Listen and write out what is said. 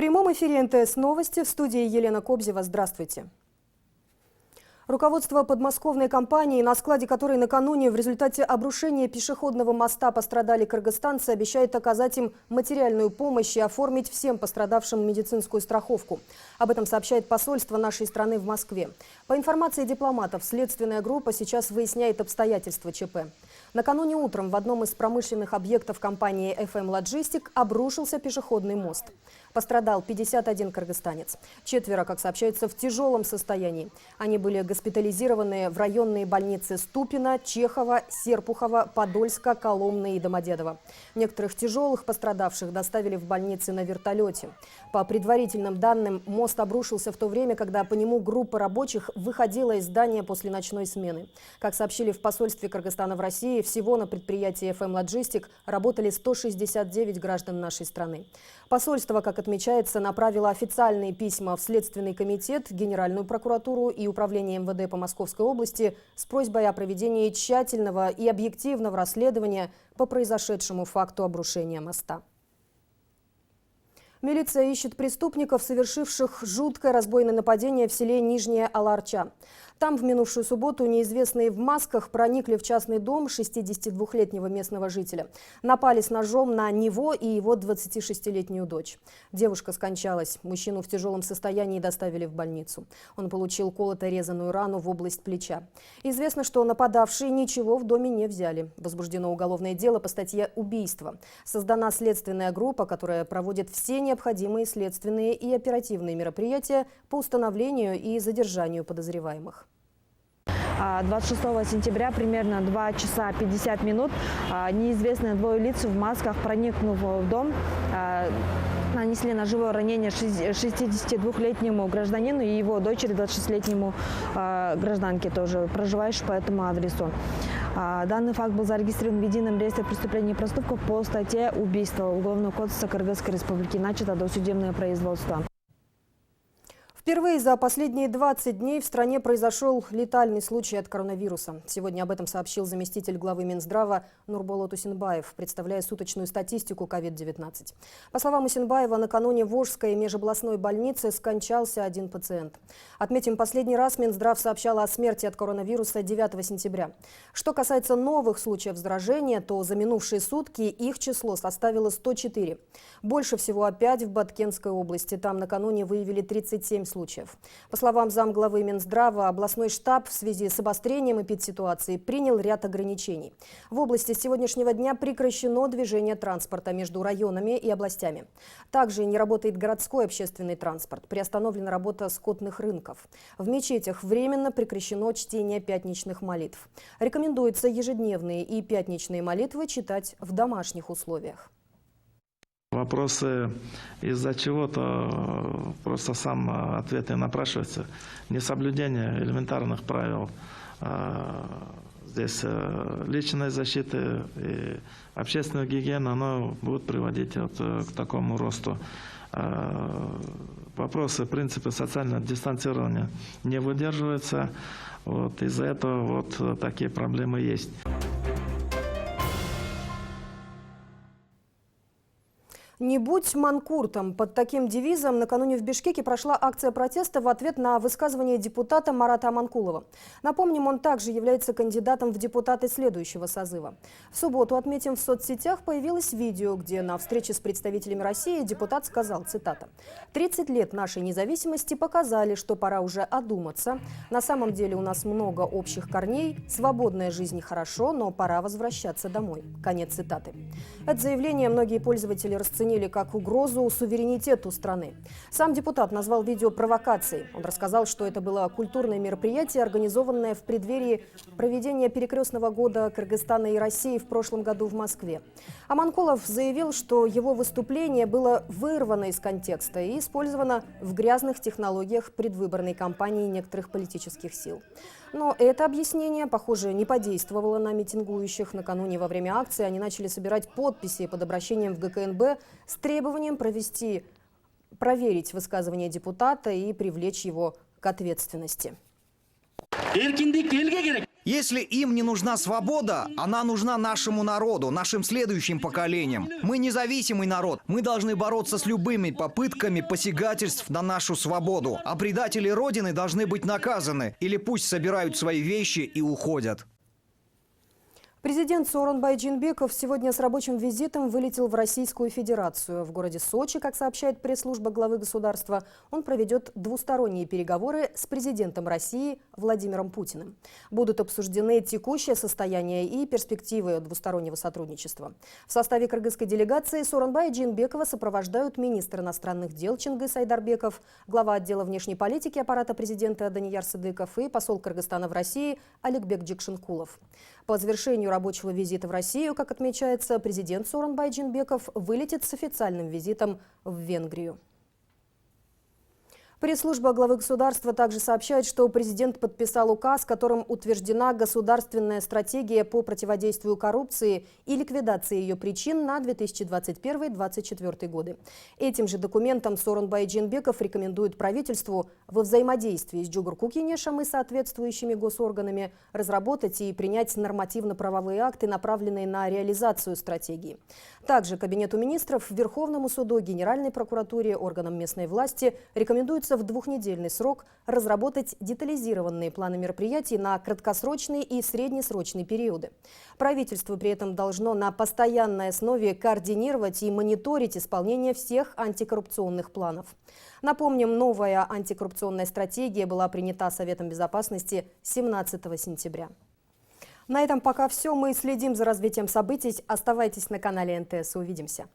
прямом эфире МТС Новости, в студии Елена Кобзева. Здравствуйте. Руководство подмосковной компании, на складе которой накануне в результате обрушения пешеходного моста пострадали кыргызстанцы, обещает оказать им материальную помощь и оформить всем пострадавшим медицинскую страховку. Об этом сообщает посольство нашей страны в Москве. По информации дипломатов, следственная группа сейчас выясняет обстоятельства ЧП. Накануне утром в одном из промышленных объектов компании FM Logistic обрушился пешеходный мост. Пострадал 51 кыргызстанец. 4, как сообщается, в тяжелом состоянии. Они были госпитализированы в районные больницы Ступино, Чехова, Серпухова, Подольска, Коломны и Домодедово. Некоторых тяжелых пострадавших доставили в больницы на вертолете. По предварительным данным, мост обрушился в то время, когда по нему группа рабочих выходила из здания после ночной смены. Как сообщили в посольстве Кыргызстана в России, всего на предприятии FM Logistic работали 169 граждан нашей страны. Посольство, как отмечается, направило официальные письма в Следственный комитет, Генеральную прокуратуру и Управление МВД по Московской области с просьбой о проведении тщательного и объективного расследования по произошедшему факту обрушения моста. Милиция ищет преступников, совершивших жуткое разбойное нападение в селе Нижняя Аларча. Там в минувшую субботу неизвестные в масках проникли в частный дом 62-летнего местного жителя. Напали с ножом на него и его 26-летнюю дочь. Девушка скончалась. Мужчину в тяжелом состоянии доставили в больницу. Он получил колото-резаную рану в область плеча. Известно, что нападавшие ничего в доме не взяли. Возбуждено уголовное дело по статье «Убийство». Создана следственная группа, которая проводит все необходимые следственные и оперативные мероприятия по установлению и задержанию подозреваемых. 26 сентября, примерно 2 часа 50 минут, неизвестные двое лиц в масках, проникнув в дом, нанесли ножевое ранение 62-летнему гражданину и его дочери, 26-летнему гражданке, тоже проживающей по этому адресу. Данный факт был зарегистрирован в едином реестре преступлений и проступков по статье «Убийство» Уголовного кодекса Кыргызской Республики. Начато досудебное производство. Впервые за последние 20 дней в стране произошел летальный случай от коронавируса. Сегодня об этом сообщил заместитель главы Минздрава Нурболот Усенбаев, представляя суточную статистику COVID-19. По словам Усенбаева, накануне в Волжской межобластной больнице скончался один пациент. Отметим, последний раз Минздрав сообщал о смерти от коронавируса 9 сентября. Что касается новых случаев заражения, то за минувшие сутки их число составило 104. Больше всего опять в Баткенской области. Там накануне выявили 37 случаев. По словам замглавы Минздрава, областной штаб в связи с обострением эпидситуации принял ряд ограничений. В области с сегодняшнего дня прекращено движение транспорта между районами и областями. Также не работает городской общественный транспорт. Приостановлена работа скотных рынков. В мечетях временно прекращено чтение пятничных молитв. Рекомендуется ежедневные и пятничные молитвы читать в домашних условиях. Вопросы из-за чего-то просто сам ответ и напрашивается. Несоблюдение элементарных правил здесь личной защиты и общественной гигиены, оно будет приводить к такому росту. Вопросы, принципы социального дистанцирования не выдерживаются. Из-за этого такие проблемы есть. «Не будь манкуртом». Под таким девизом накануне в Бишкеке прошла акция протеста в ответ на высказывание депутата Марата Аманкулова. Напомним, он также является кандидатом в депутаты следующего созыва. В субботу, отметим, в соцсетях появилось видео, где на встрече с представителями России депутат сказал, цитата: «30 лет нашей независимости показали, что пора уже одуматься. На самом деле у нас много общих корней, свободная жизнь хорошо, но пора возвращаться домой». Конец цитаты. Это заявление многие пользователи расценили как угрозу суверенитету страны. Сам депутат назвал видео провокацией. Он рассказал, что это было культурное мероприятие, организованное в преддверии проведения перекрестного года Кыргызстана и России в прошлом году в Москве. Аманкулов заявил, что его выступление было вырвано из контекста и использовано в грязных технологиях предвыборной кампании некоторых политических сил. Но это объяснение, похоже, не подействовало на митингующих. Накануне во время акции они начали собирать подписи под обращением в ГКНБ с требованием проверить высказывание депутата и привлечь его к ответственности. Если им не нужна свобода, она нужна нашему народу, нашим следующим поколениям. Мы независимый народ. Мы должны бороться с любыми попытками посягательств на нашу свободу. А предатели Родины должны быть наказаны. Или пусть собирают свои вещи и уходят. Президент Сооронбай Джинбеков сегодня с рабочим визитом вылетел в Российскую Федерацию. В городе Сочи, как сообщает пресс-служба главы государства, он проведет двусторонние переговоры с президентом России Владимиром Путиным. Будут обсуждены текущее состояние и перспективы двустороннего сотрудничества. В составе кыргызской делегации Сооронбая Джинбекова сопровождают министр иностранных дел Чингис Айдарбеков, глава отдела внешней политики аппарата президента Данияр Сыдыков и посол Кыргызстана в России Аликбек Джикшенкулов. По завершению рабочего визита в Россию, как отмечается, президент Сооронбай Джинбеков вылетит с официальным визитом в Венгрию. Пресс-служба главы государства также сообщает, что президент подписал указ, которым утверждена государственная стратегия по противодействию коррупции и ликвидации ее причин на 2021-2024 годы. Этим же документом Сооронбай Джинбеков рекомендует правительству во взаимодействии с Джугурку Кенешем и соответствующими госорганами разработать и принять нормативно-правовые акты, направленные на реализацию стратегии. Также Кабинету министров, Верховному суду, Генеральной прокуратуре, органам местной власти рекомендуется в двухнедельный срок разработать детализированные планы мероприятий на краткосрочные и среднесрочные периоды. Правительство при этом должно на постоянной основе координировать и мониторить исполнение всех антикоррупционных планов. Напомним, новая антикоррупционная стратегия была принята Советом Безопасности 17 сентября. На этом пока все. Мы следим за развитием событий. Оставайтесь на канале НТС. Увидимся.